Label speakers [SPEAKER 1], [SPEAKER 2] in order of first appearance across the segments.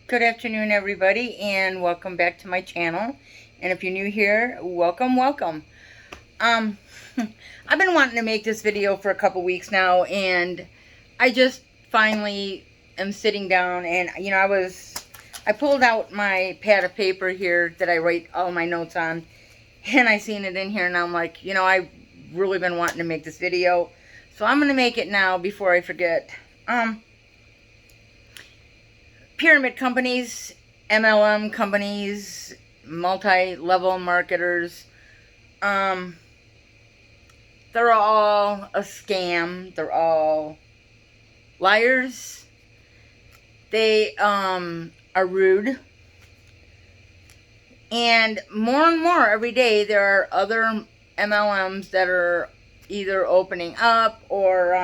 [SPEAKER 1] Good afternoon, everybody, and welcome back to my channel. And if you're new here, welcome, welcome. I've been wanting to make this video for a couple weeks now, and I just finally am sitting down, and I pulled out my pad of paper here that I write all my notes on, and I seen it in here, and I'm like, I've really been wanting to make this video, so I'm gonna make it now before I forget. Pyramid companies, MLM companies, multi-level marketers, they're all a scam. They're all liars. They are rude. And more every day there are other MLMs that are either opening up or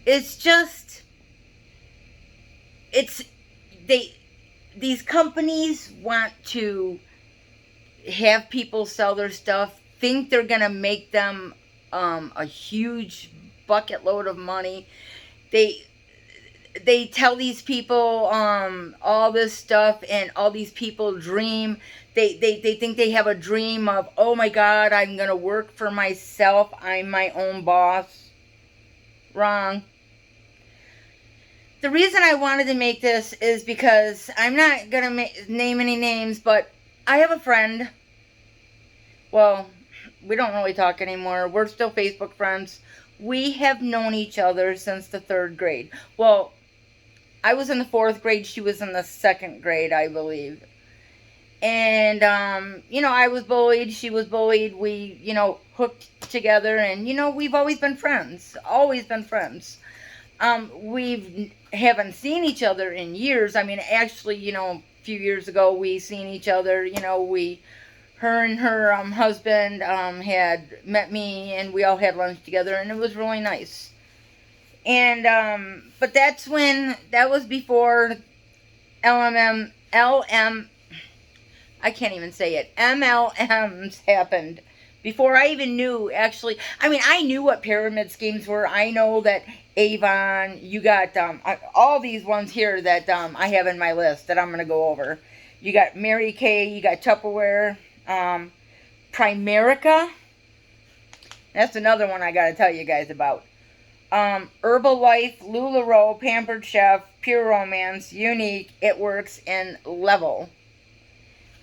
[SPEAKER 1] it's just these companies want to have people sell their stuff, think they're gonna make them a huge bucket load of money. They tell these people all this stuff, and all these people dream. They think they have a dream of, oh my God, I'm gonna work for myself. I'm my own boss. Wrong. The reason I wanted to make this is because I'm not going to name any names, but I have a friend. Well, we don't really talk anymore. We're still Facebook friends. We have known each other since the 3rd grade. Well, I was in the 4th grade. She was in the 2nd grade, I believe. And, I was bullied. She was bullied. We, hooked together. And, we've always been friends. Always been friends. We haven't seen each other in years. I mean, actually, a few years ago, we seen each other. Her and her husband had met me, and we all had lunch together, and it was really nice. And but that was before I can't even say it. MLMs happened. Before I even knew, actually, I mean, I knew what pyramid schemes were. I know that Avon, you got all these ones here that I have in my list that I'm going to go over. You got Mary Kay, you got Tupperware, Primerica. That's another one I got to tell you guys about. Herbalife, LuLaRoe, Pampered Chef, Pure Romance, Unique, It Works, and Level.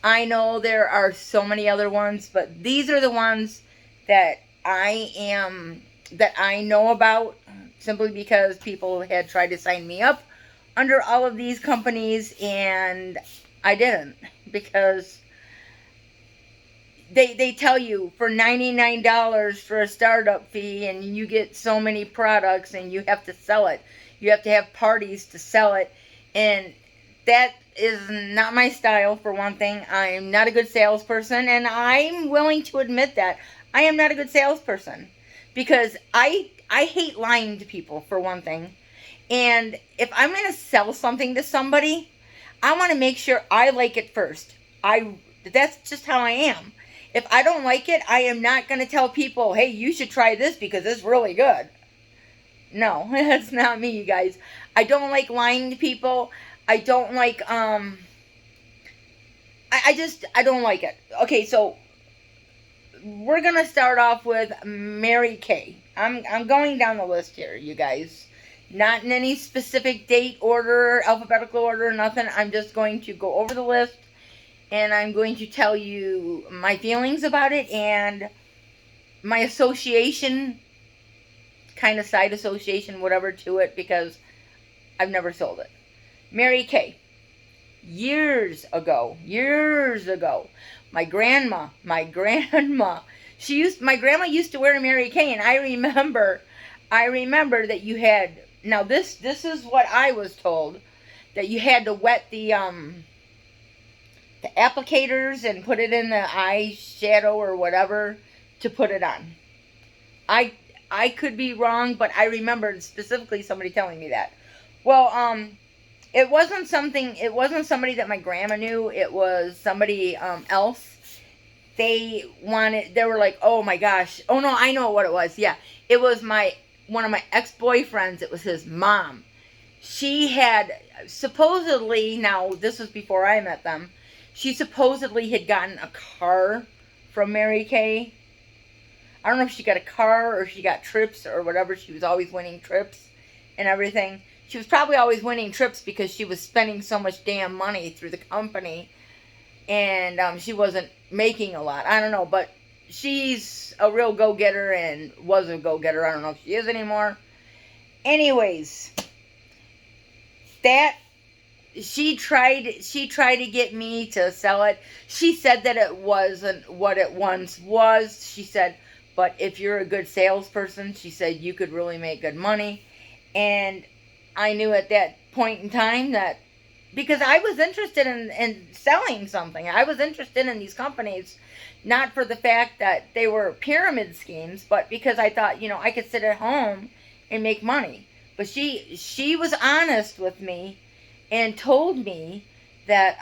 [SPEAKER 1] I know there are so many other ones, but these are the ones that I know about, simply because people had tried to sign me up under all of these companies, and I didn't, because they tell you for $99 for a startup fee, and you get so many products, and you have to sell it. You have to have parties to sell it, and that is not my style, for one thing. I'm not a good salesperson, and I'm willing to admit that. I am not a good salesperson, because I hate lying to people, for one thing. And if I'm going to sell something to somebody, I want to make sure I like it first. That's just how I am. If I don't like it, I am not going to tell people, hey, you should try this because it's really good. No, that's not me, you guys. I don't like lying to people. I don't like, I don't like it. Okay, so we're going to start off with Mary Kay. I'm going down the list here, you guys. Not in any specific date order, alphabetical order, nothing. I'm just going to go over the list, and I'm going to tell you my feelings about it and my association, kind of side association, whatever, to it, because I've never sold it. Mary Kay. Years ago, my grandma, my grandma used to wear a Mary Kay, and I remember that you had, now this is what I was told, that you had to wet the applicators and put it in the eyeshadow or whatever to put it on. I could be wrong, but I remembered specifically somebody telling me that. Well, it wasn't somebody that my grandma knew. It was somebody else. They were like, oh my gosh. Oh no, I know what it was. Yeah. It was one of my ex-boyfriends. It was his mom. she had supposedly, now this was before I met them, she supposedly had gotten a car from Mary Kay. I don't know if she got a car or she got trips or whatever. She was always winning trips and everything. She was probably always winning trips because she was spending so much damn money through the company, and she wasn't making a lot. I don't know, but she's a real go-getter and was a go-getter. I don't know if she is anymore. Anyways, that she tried to get me to sell it. She said that it wasn't what it once was. She said, but if you're a good salesperson, she said, you could really make good money. And I knew at that point in time that, because I was interested in selling something. I was interested in these companies, not for the fact that they were pyramid schemes, but because I thought, I could sit at home and make money. But she was honest with me and told me that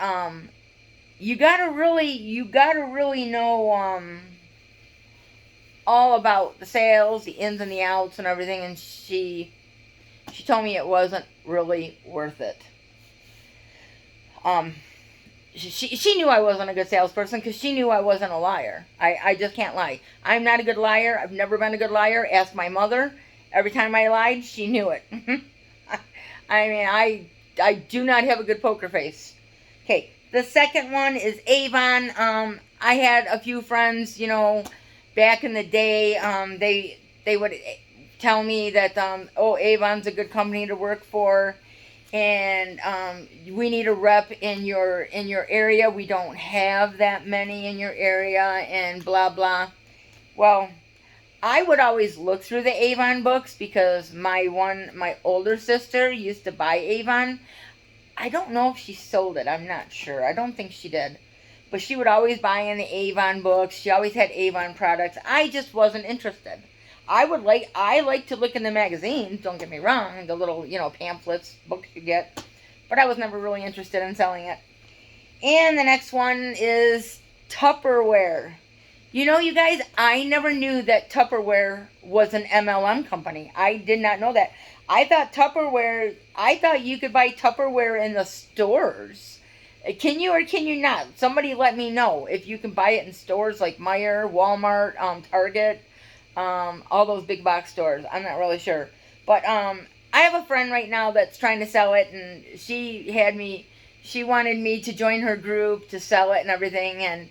[SPEAKER 1] you gotta really know all about the sales, the ins and the outs and everything, and she told me it wasn't really worth it. She knew I wasn't a good salesperson because she knew I wasn't a liar. I just can't lie. I'm not a good liar. I've never been a good liar. Ask my mother. Every time I lied, she knew it. I mean, I do not have a good poker face. Okay, the second one is Avon. I had a few friends, back in the day. They would tell me that Avon's a good company to work for, and we need a rep in your area. We don't have that many in your area, and blah blah. Well, I would always look through the Avon books because my older sister used to buy Avon. I don't know if she sold it. I'm not sure. I don't think she did. But she would always buy in the Avon books. She always had Avon products. I just wasn't interested. I like to look in the magazines, don't get me wrong, the little, pamphlets, books you get. But I was never really interested in selling it. And the next one is Tupperware. You guys, I never knew that Tupperware was an MLM company. I did not know that. I thought you could buy Tupperware in the stores. Can you or can you not? Somebody let me know if you can buy it in stores like Meijer, Walmart, Target, all those big box stores. I'm not really sure. But I have a friend right now that's trying to sell it, and she wanted me to join her group to sell it and everything, and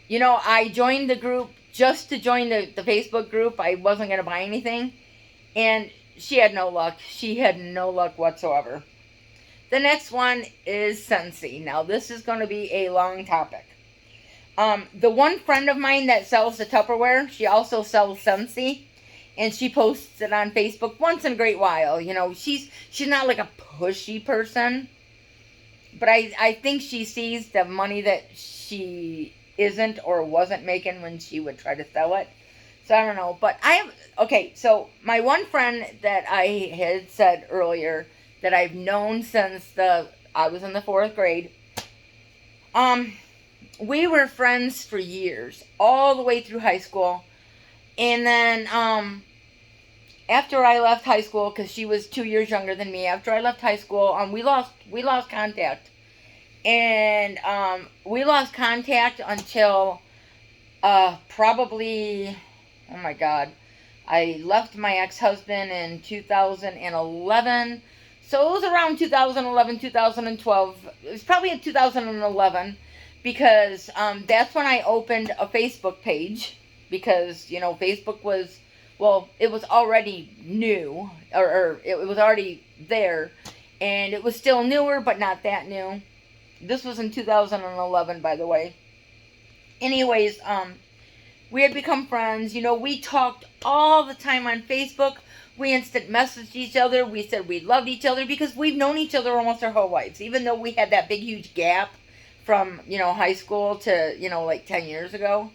[SPEAKER 1] I joined the group just to join the Facebook group. I wasn't going to buy anything. And she had no luck. She had no luck whatsoever. The next one is Scentsy. Now, this is going to be a long topic. The one friend of mine that sells the Tupperware, she also sells Scentsy. And she posts it on Facebook once in a great while. She's not like a pushy person. But I think she sees the money that she isn't or wasn't making when she would try to sell it. So I don't know. But so my one friend that I had said earlier that I've known since I was in the 4th grade, we were friends for years, all the way through high school. And then after I left high school, because she was 2 years younger than me, after I left high school, we lost contact. And we lost contact until probably, oh my God, I left my ex-husband in 2011. So it was around 2011, 2012. It was probably in 2011 because that's when I opened a Facebook page because, Facebook was, it was already new or it was already there, and it was still newer but not that new. This was in 2011, by the way. Anyways, we had become friends. We talked all the time on Facebook. We instant messaged each other. We said we loved each other because we've known each other almost our whole lives. Even though we had that big, huge gap from, high school to, like 10 years ago.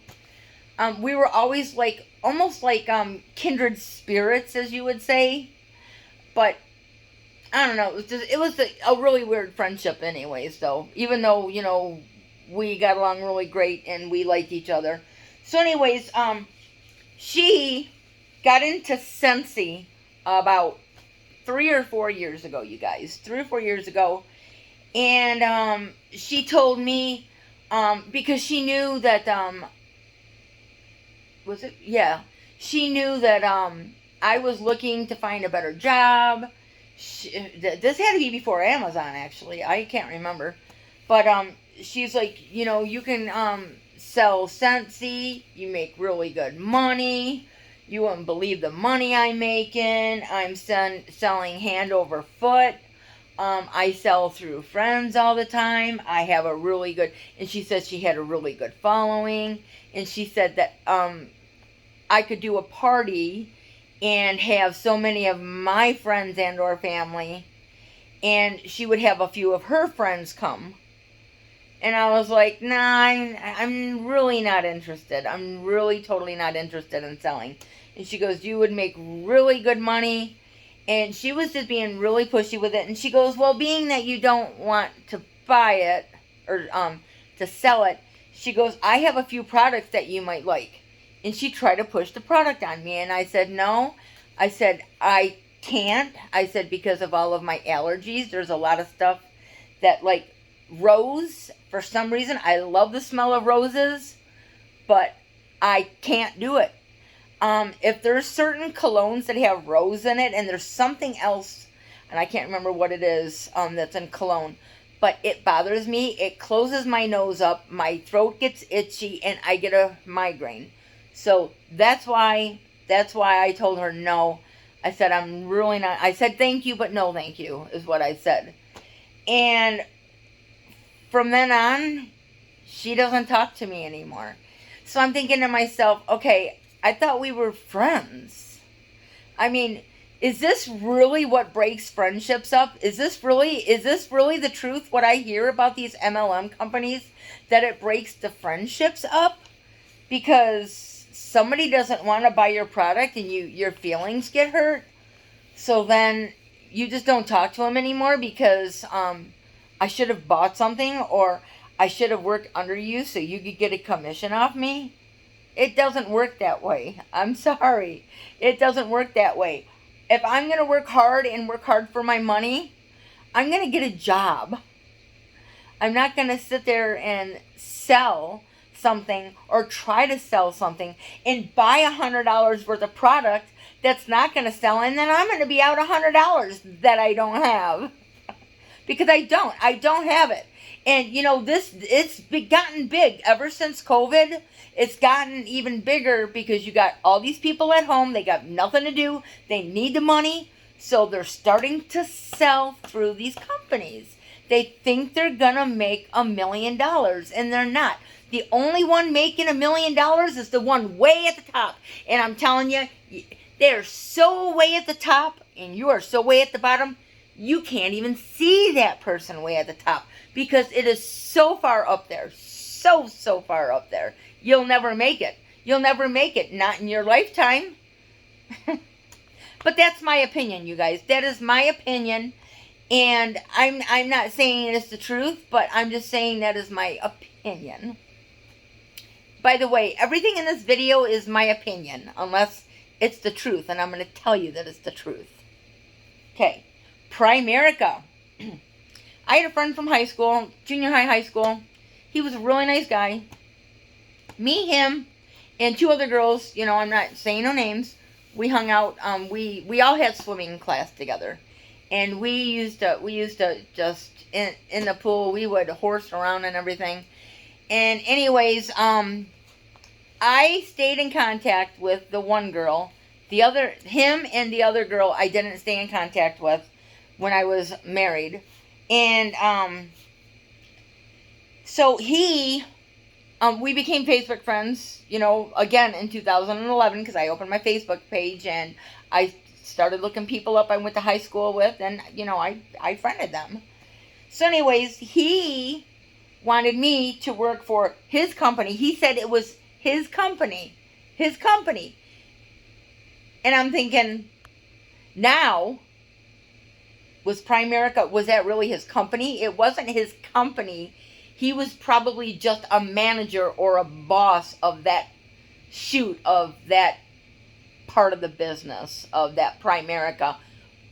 [SPEAKER 1] We were always almost like kindred spirits, as you would say. But I don't know. It was a really weird friendship anyways, though. Even though, we got along really great and we liked each other. So anyways, she got into Scentsy about 3 or 4 years ago, you guys. 3 or 4 years ago. And she told me, because she knew that, was it? Yeah. She knew that I was looking to find a better job. This had to be before Amazon, actually. I can't remember. But she's like, you can sell Scentsy. You make really good money. You wouldn't believe the money I'm making. I'm selling hand over foot. I sell through friends all the time. I have a really good, and she said she had a really good following. And she said that I could do a party and have so many of my friends and or family, and she would have a few of her friends come. And I was like, nah, I'm really not interested. I'm really totally not interested in selling. And she goes, you would make really good money. And she was just being really pushy with it. And she goes, well, being that you don't want to buy it or to sell it, she goes, I have a few products that you might like. And she tried to push the product on me. And I said, no. I said, I can't. I said, because of all of my allergies, there's a lot of stuff that, like rose, for some reason, I love the smell of roses, but I can't do it. If there's certain colognes that have rose in it, and there's something else, and I can't remember what it is, that's in cologne, but it bothers me. It closes my nose up, my throat gets itchy, and I get a migraine. So that's why I told her no. I said, I'm really not, I said thank you, but no thank you, is what I said. And from then on, she doesn't talk to me anymore. So I'm thinking to myself, okay, I thought we were friends. I mean, is this really what breaks friendships up? Is this really the truth, what I hear about these MLM companies, that it breaks the friendships up? Because somebody doesn't want to buy your product and your feelings get hurt. So then you just don't talk to them anymore because I should have bought something, or I should have worked under you so you could get a commission off me. It doesn't work that way. I'm sorry. It doesn't work that way. If I'm going to work hard and work hard for my money, I'm going to get a job. I'm not going to sit there and sell something or try to sell something and buy $100 worth of product that's not going to sell, and then I'm going to be out $100 that I don't have. Because I don't have it. And it's gotten big ever since COVID. It's gotten even bigger because you got all these people at home. They got nothing to do. They need the money. So they're starting to sell through these companies. They think they're going to make $1 million, and they're not. The only one making $1 million is the one way at the top. And I'm telling you, they're so way at the top, and you are so way at the bottom, you can't even see that person way at the top because it is so far up there. So far up there. You'll never make it. You'll never make it. Not in your lifetime. But that's my opinion, you guys. That is my opinion. And I'm not saying it's the truth, but I'm just saying that is my opinion. By the way, everything in this video is my opinion, unless it's the truth, and I'm going to tell you that it's the truth. Okay. Primerica. I had a friend from high school, junior high school. He was a really nice guy. Me, him, and 2 other girls, I'm not saying no names. We hung out. We all had swimming class together. And we used to just, in the pool, we would horse around and everything. And anyways, I stayed in contact with the one girl. Him and the other girl I didn't stay in contact with when I was married. And so we became Facebook friends, again in 2011, because I opened my Facebook page and I started looking people up I went to high school with, and I friended them. So anyways, he wanted me to work for his company. He said it was his company. And I'm thinking, now, was that really his company? It wasn't his company. He was probably just a manager or a boss of that of that part of the business, of that Primerica,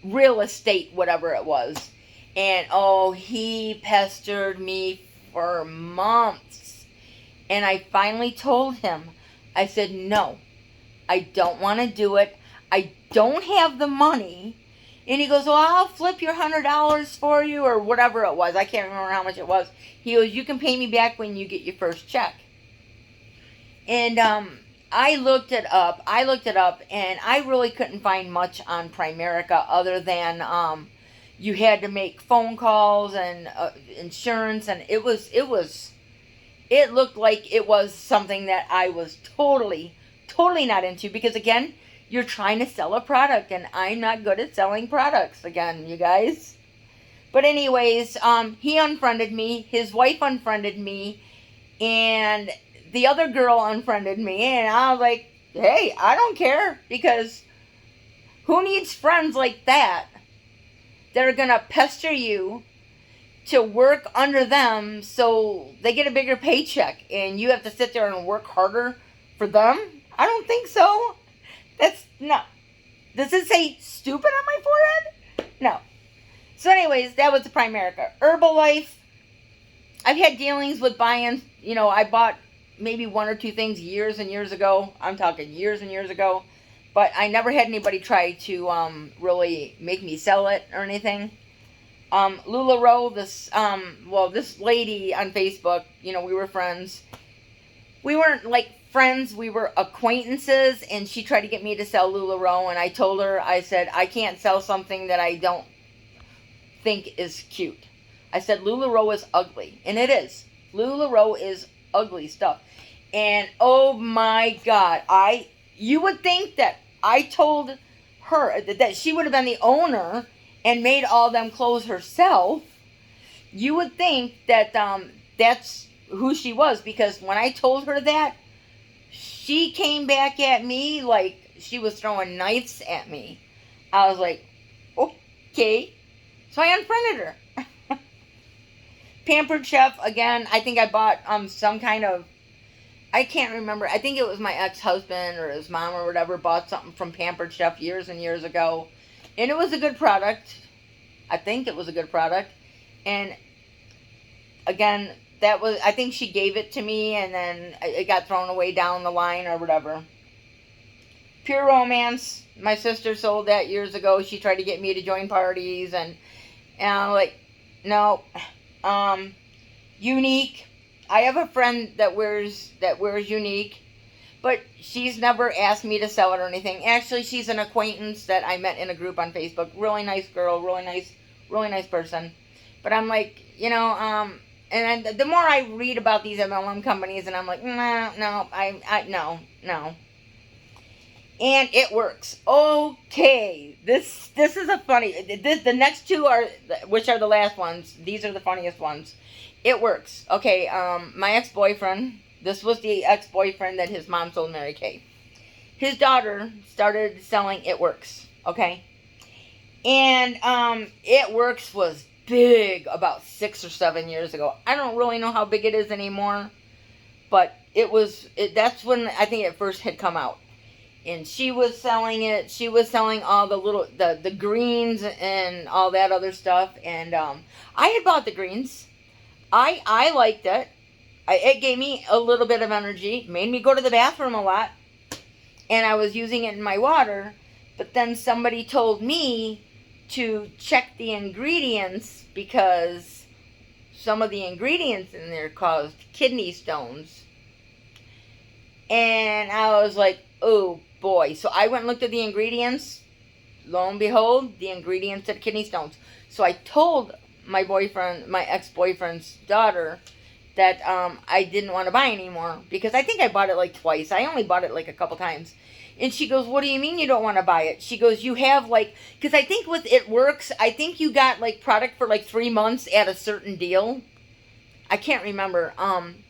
[SPEAKER 1] real estate, whatever it was. And oh, he pestered me for months. And I finally told him, I said, no, I don't want to do it. I don't have the money. And he goes, well, I'll flip your $100 for you, or whatever it was. I can't remember how much it was. He goes, you can pay me back when you get your first check. And I looked it up, and I really couldn't find much on Primerica other than you had to make phone calls and insurance, and it looked like it was something that I was totally not into, because again, you're trying to sell a product, and I'm not good at selling products, again, you guys. But anyways, he unfriended me, his wife unfriended me, and the other girl unfriended me, and I was like, hey, I don't care, because who needs friends like that are gonna pester you to work under them so they get a bigger paycheck, and you have to sit there and work harder for them? I don't think so. That's not. Does it say stupid on my forehead? No. So anyways, that was the Primerica. Herbalife, I've had dealings with buying, I bought maybe one or two things years and years ago. I'm talking years and years ago. But I never had anybody try to really make me sell it or anything. LuLaRoe, this lady on Facebook, we were friends. We weren't like friends, we were acquaintances, and she tried to get me to sell LuLaRoe, and I told her, I said, I can't sell something that I don't think is cute. I said, LuLaRoe is ugly, and it is. LuLaRoe is ugly stuff. And oh my God, you would think that I told her that she would have been the owner and made all them clothes herself. You would think that that's who she was, because when I told her that, she came back at me like she was throwing knives at me. I was like, okay. So I unfriended her. Pampered Chef, again, I think I bought some kind of, I can't remember. I think it was my ex-husband or his mom or whatever bought something from Pampered Chef years and years ago. And it was a good product. I think it was a good product. And again, I think she gave it to me, and then it got thrown away down the line or whatever. Pure Romance, my sister sold that years ago. She tried to get me to join parties, and I'm like, no. Unique, I have a friend that wears Unique, but she's never asked me to sell it or anything. Actually, she's an acquaintance that I met in a group on Facebook. Really nice girl, really nice person. But I'm like, and then the more I read about these MLM companies, and I'm like, no. And it works. Okay, this is a funny. The next two are, which are the last ones. These are the funniest ones. It works. Okay, my ex-boyfriend. This was the ex-boyfriend that his mom sold Mary Kay. His daughter started selling It Works. Okay, and It Works was big about 6 or 7 years ago. I don't really know how big it is anymore, but that's when I think it first had come out. And she was selling it. She was selling all the greens and all that other stuff. And I had bought the greens. I liked it. It gave me a little bit of energy. Made me go to the bathroom a lot. And I was using it in my water. But then somebody told me to check the ingredients, because some of the ingredients in there caused kidney stones. And I was like, oh boy. So I went and looked at the ingredients. Lo and behold, the ingredients said kidney stones. So I told my ex-boyfriend's daughter, that I didn't want to buy anymore, because I think I bought it like twice. I only bought it like a couple times. And she goes, what do you mean you don't want to buy it? She goes, you have like, because I think with It Works, I think you got like product for like 3 months at a certain deal. I can't remember. And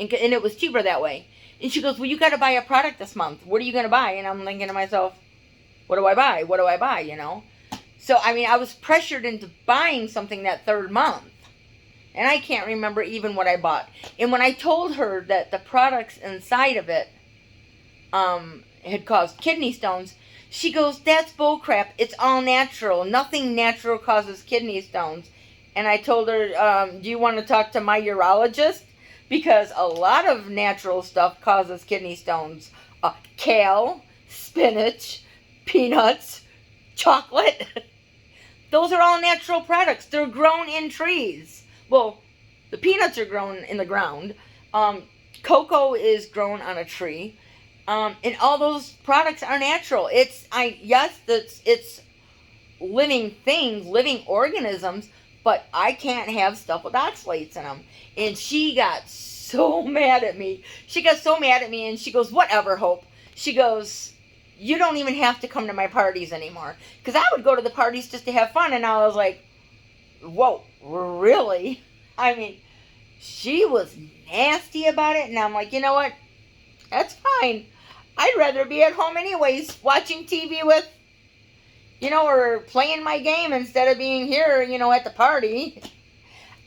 [SPEAKER 1] it was cheaper that way. And she goes, well, you got to buy a product this month. What are you going to buy? And I'm thinking to myself, what do I buy? What do I buy, So, I mean, I was pressured into buying something that third month. And I can't remember even what I bought. And when I told her that the products inside of it had caused kidney stones, She goes, that's bullcrap. It's all natural. Nothing natural causes kidney stones. And I told her, do you want to talk to my urologist? Because a lot of natural stuff causes kidney stones. Kale, spinach, peanuts, chocolate. Those are all natural products. They're grown in trees. Well, the peanuts are grown in the ground. Cocoa is grown on a tree. And all those products are natural. It's living things, living organisms, but I can't have stuff with oxalates in them. And she got so mad at me. And she goes, whatever, Hope. She goes, you don't even have to come to my parties anymore. Because I would go to the parties just to have fun. And I was like, whoa, really? I mean, she was nasty about it. And I'm like, you know what? That's fine. I'd rather be at home anyways, watching TV with, or playing my game instead of being here, at the party.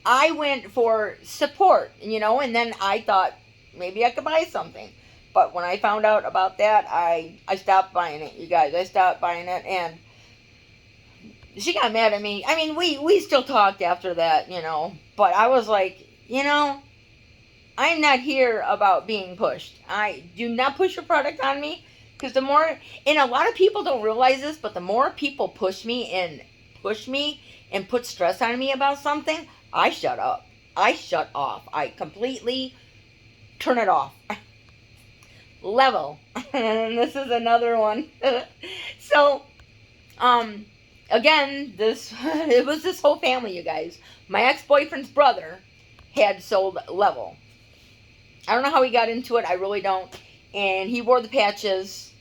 [SPEAKER 1] I went for support, and then I thought maybe I could buy something. But when I found out about that, I stopped buying it, you guys. I stopped buying it, and she got mad at me. I mean, we still talked after that, but I was like, I'm not here about being pushed. I do not push your product on me, because the more, and a lot of people don't realize this, but the more people push me and put stress on me about something, I shut up. I shut off. I completely turn it off. Level. And this is another one. So, again, it was this whole family, you guys. My ex-boyfriend's brother had sold Level. I don't know how he got into it. I really don't. And he wore the patches.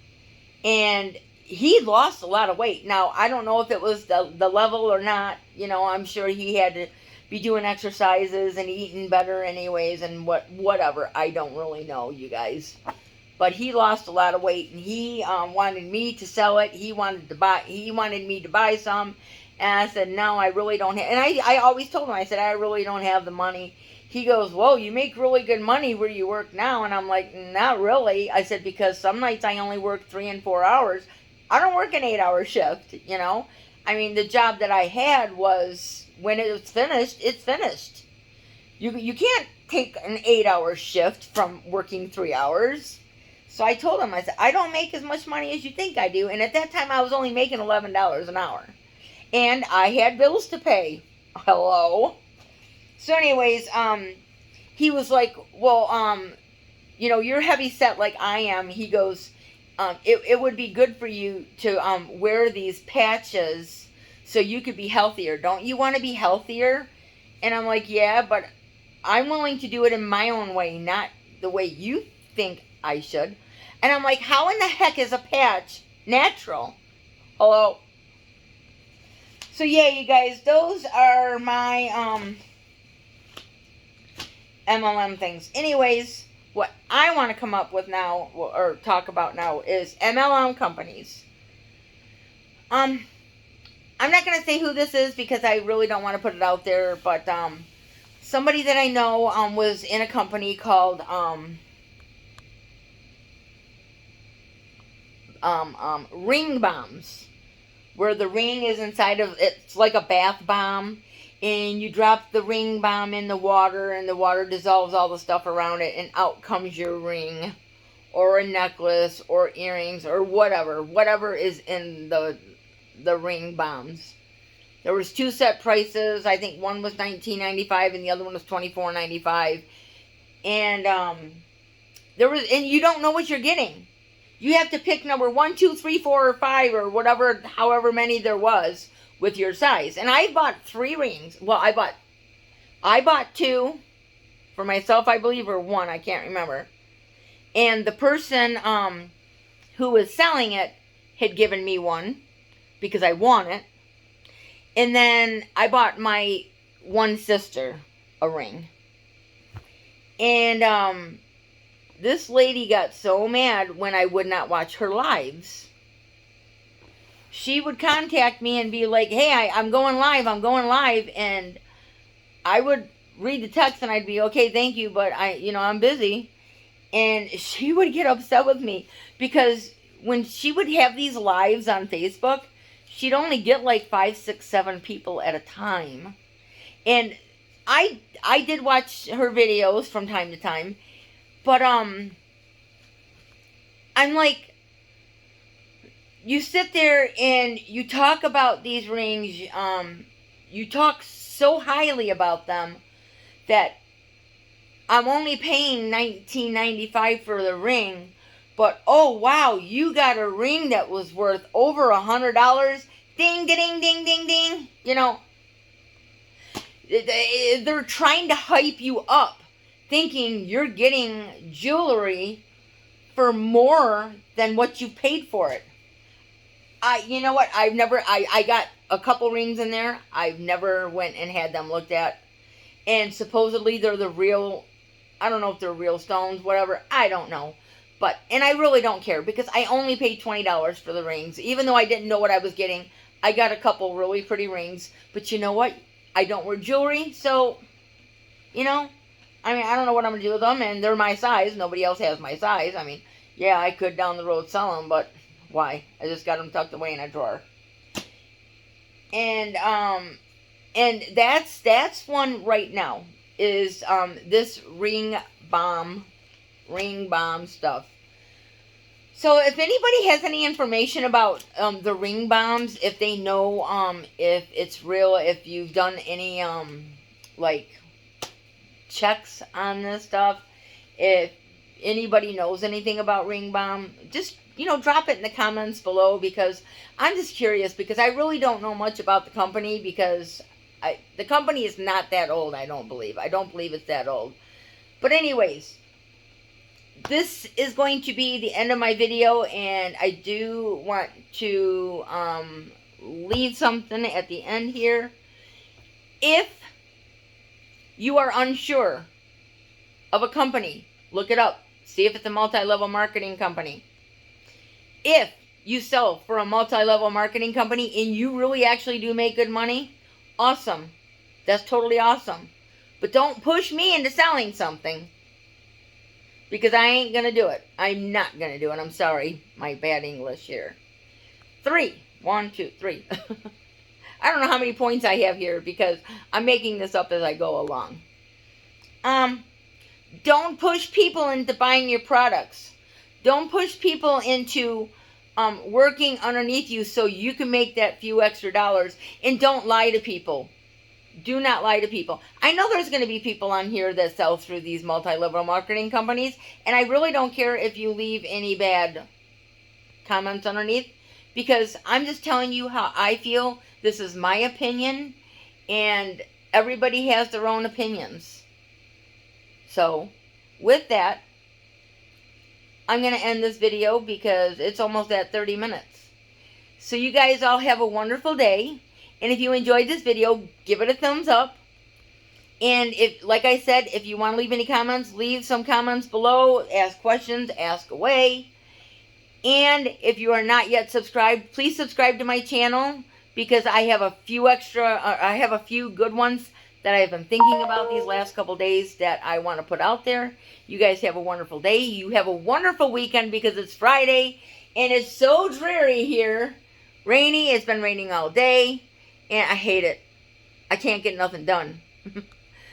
[SPEAKER 1] And he lost a lot of weight. Now, I don't know if it was the Level or not. I'm sure he had to be doing exercises and eating better anyways. And whatever. I don't really know, you guys. But he lost a lot of weight. And he wanted me to sell it. He wanted me to buy some. And I said, no, I really don't have. And I always told him, I said, I really don't have the money. He goes, whoa, you make really good money where you work now. And I'm like, not really. I said, because some nights I only work 3 and 4 hours. I don't work an 8-hour shift, I mean, the job that I had was, when it was finished, it's finished. You can't take an 8-hour shift from working 3 hours. So I told him, I said, I don't make as much money as you think I do. And at that time, I was only making $11 an hour. And I had bills to pay. Hello? So anyways, he was like, well, you're heavy set like I am. He goes, it would be good for you to wear these patches so you could be healthier. Don't you want to be healthier? And I'm like, yeah, but I'm willing to do it in my own way, not the way you think I should. And I'm like, how in the heck is a patch natural? Hello? So yeah, you guys, those are my MLM things. Anyways, what I want to come up with now, or talk about now, is MLM companies. I'm not going to say who this is because I really don't want to put it out there, but somebody that I know was in a company called ring bombs, where the ring is inside of, it's like a bath bomb. And you drop the ring bomb in the water, and the water dissolves all the stuff around it, and out comes your ring, or a necklace, or earrings, or whatever is in the ring bombs. There was 2 set prices. I think one was $19.95 and the other one was $24.95. And and you don't know what you're getting. You have to pick number 1, 2, 3, 4, or 5, or whatever, however many there was, with your size. And I bought 3 rings. Well, I bought 2 for myself, I believe, or 1, I can't remember. And the person who was selling it had given me 1 because I want it. And then I bought my one sister a ring. And this lady got so mad when I would not watch her lives. She would contact me and be like, hey, I'm going live, and I would read the text and I'd be, okay, thank you, but I'm busy. And she would get upset with me because when she would have these lives on Facebook, she'd only get like 5, 6, 7 people at a time. And I did watch her videos from time to time, but I'm like, you sit there and you talk about these rings, you talk so highly about them that I'm only paying $19.95 for the ring, but oh wow, you got a ring that was worth over $100. Ding, ding, ding, ding, ding. You know, they're trying to hype you up, thinking you're getting jewelry for more than what you paid for it. You know what? I got a couple rings in there. I've never went and had them looked at. And supposedly they're the real, I don't know if they're real stones, whatever. I don't know. And I really don't care because I only paid $20 for the rings. Even though I didn't know what I was getting, I got a couple really pretty rings. But you know what? I don't wear jewelry, so, you know, I mean, I don't know what I'm going to do with them, and they're my size. Nobody else has my size. I mean, yeah, I could down the road sell them, but why? I just got them tucked away in a drawer. And that's one right now, is this ring bomb stuff. So if anybody has any information about the ring bombs, if they know if it's real, if you've done any like checks on this stuff, if anybody knows anything about ring bomb, just, you know, drop it in the comments below, because I'm just curious, because I really don't know much about the company, because the company is not that old, I don't believe it's that old. But anyways, this is going to be the end of my video, and I do want to leave something at the end here. If you are unsure of a company, look it up. See if it's a multi-level marketing company. If you sell for a multi-level marketing company and you really actually do make good money, awesome. That's totally awesome. But don't push me into selling something, because I ain't going to do it. I'm not going to do it. I'm sorry. My bad English here. 3. 1, 2, 3. I don't know how many points I have here, because I'm making this up as I go along. Don't push people into buying your products. Don't push people into working underneath you so you can make that few extra dollars. And don't lie to people. Do not lie to people. I know there's going to be people on here that sell through these multi-level marketing companies, and I really don't care if you leave any bad comments underneath, because I'm just telling you how I feel. This is my opinion, and everybody has their own opinions. So, with that, I'm going to end this video because it's almost at 30 minutes. So you guys all have a wonderful day. And if you enjoyed this video, give it a thumbs up. And if, like I said, if you want to leave any comments, leave some comments below. Ask questions, ask away. And if you are not yet subscribed, please subscribe to my channel, because I have a few good ones that I've been thinking about these last couple days that I want to put out there. You guys have a wonderful day. You have a wonderful weekend, because it's Friday and it's so dreary here. Rainy. It's been raining all day. And I hate it. I can't get nothing done.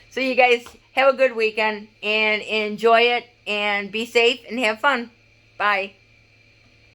[SPEAKER 1] So you guys have a good weekend and enjoy it, and be safe and have fun. Bye.